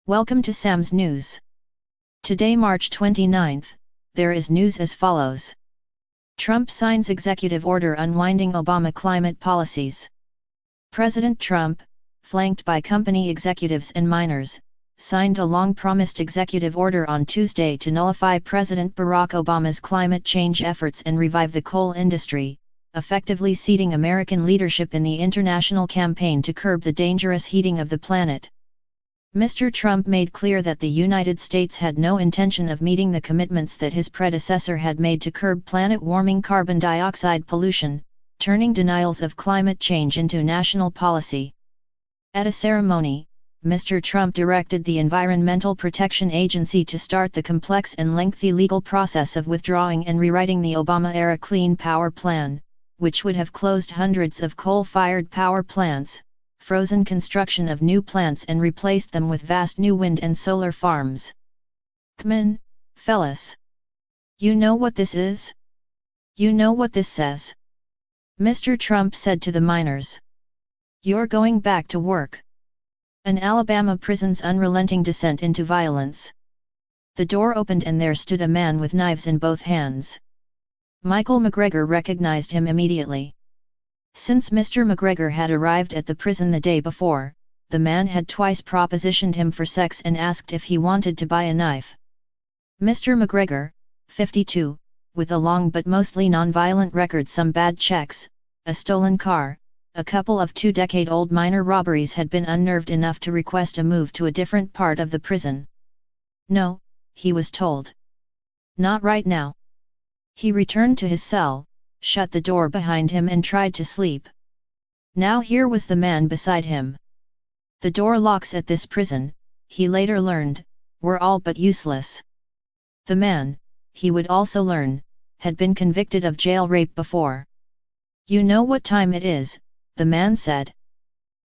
Welcome to Sam's News. Today, March 29th, there is news as follows. Trump signs executive order unwinding Obama climate policies. President Trump, flanked by company executives and miners, signed a long-promised executive order on Tuesday to nullify President Barack Obama's climate change efforts and revive the coal industry, effectively ceding American leadership in the international campaign to curb the dangerous heating of the planet. Mr. Trump made clear that the United States had no intention of meeting the commitments that his predecessor had made to curb planet-warming carbon dioxide pollution, turning denials of climate change into national policy. At a ceremony, Mr. Trump directed the Environmental Protection Agency to start the complex and lengthy legal process of withdrawing and rewriting the Obama-era Clean Power Plan, which would have closed hundreds of coal-fired power plants, frozen construction of new plants and replaced them with vast new wind and solar farms. Come in, fellas. You know what this is? You know what this says? Mr. Trump said to the miners. You're going back to work. An Alabama prison's unrelenting descent into violence. The door opened and there stood a man with knives in both hands. Michael McGregor recognized him immediately. Since Mr. McGregor had arrived at the prison the day before, the man had twice propositioned him for sex and asked if he wanted to buy a knife. Mr. McGregor, 52, with a long but mostly non-violent record, some bad checks, a stolen car, a couple of two-decade-old minor robberies, had been unnerved enough to request a move to a different part of the prison. No, he was told. Not right now. He returned to his cell, shut the door behind him and tried to sleep. Now here was the man beside him. The door locks at this prison, he later learned, were all but useless. The man, he would also learn, had been convicted of jail rape before. You know what time it is, the man said.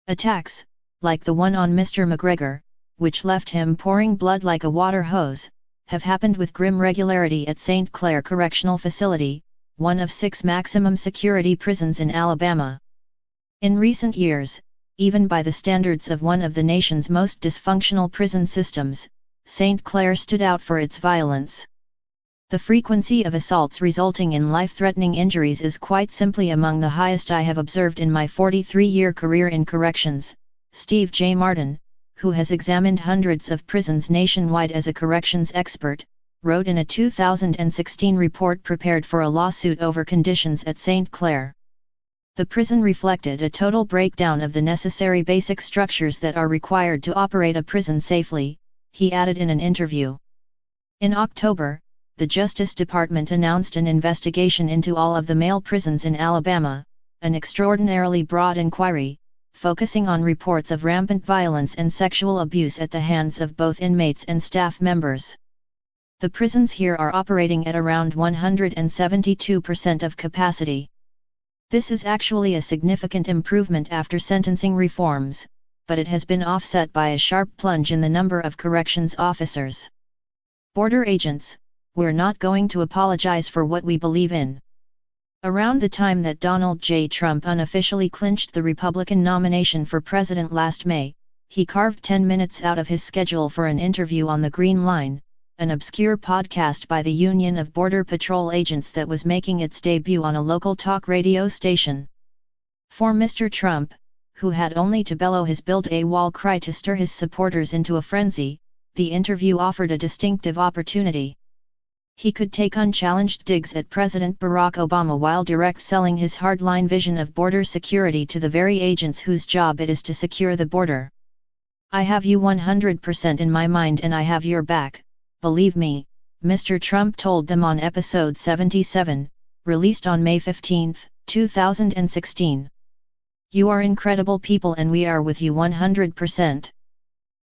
Attacks, like the one on Mr. McGregor, which left him pouring blood like a water hose, have happened with grim regularity at St. Clair Correctional Facility, one of 6 maximum security prisons in Alabama. In recent years, even by the standards of one of the nation's most dysfunctional prison systems, St. Clair stood out for its violence. The frequency of assaults resulting in life-threatening injuries is quite simply among the highest I have observed in my 43-year career in corrections, Steve J. Martin, who has examined hundreds of prisons nationwide as a corrections expert, wrote in a 2016 report prepared for a lawsuit over conditions at St. Clair. The prison reflected a total breakdown of the necessary basic structures that are required to operate a prison safely, he added in an interview. In October, the Justice Department announced an investigation into all of the male prisons in Alabama, an extraordinarily broad inquiry, focusing on reports of rampant violence and sexual abuse at the hands of both inmates and staff members. The prisons here are operating at around 172% of capacity. This is actually a significant improvement after sentencing reforms, but it has been offset by a sharp plunge in the number of corrections officers. Border agents, we're not going to apologize for what we believe in. Around the time that Donald J. Trump unofficially clinched the Republican nomination for president last May, he carved 10 minutes out of his schedule for an interview on the Green Line, an obscure podcast by the Union of Border Patrol Agents that was making its debut on a local talk radio station. For Mr. Trump, who had only to bellow his "build a wall" cry to stir his supporters into a frenzy, the interview offered a distinctive opportunity. He could take unchallenged digs at President Barack Obama while direct selling his hardline vision of border security to the very agents whose job it is to secure the border. I have you 100% in my mind and I have your back. Believe me, Mr. Trump told them on episode 77, released on May 15, 2016. You are incredible people and we are with you 100%.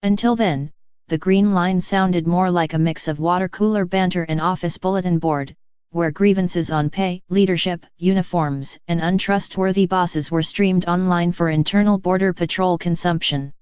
Until then, the Green Line sounded more like a mix of water cooler banter and office bulletin board, where grievances on pay, leadership, uniforms, and untrustworthy bosses were streamed online for internal Border Patrol consumption.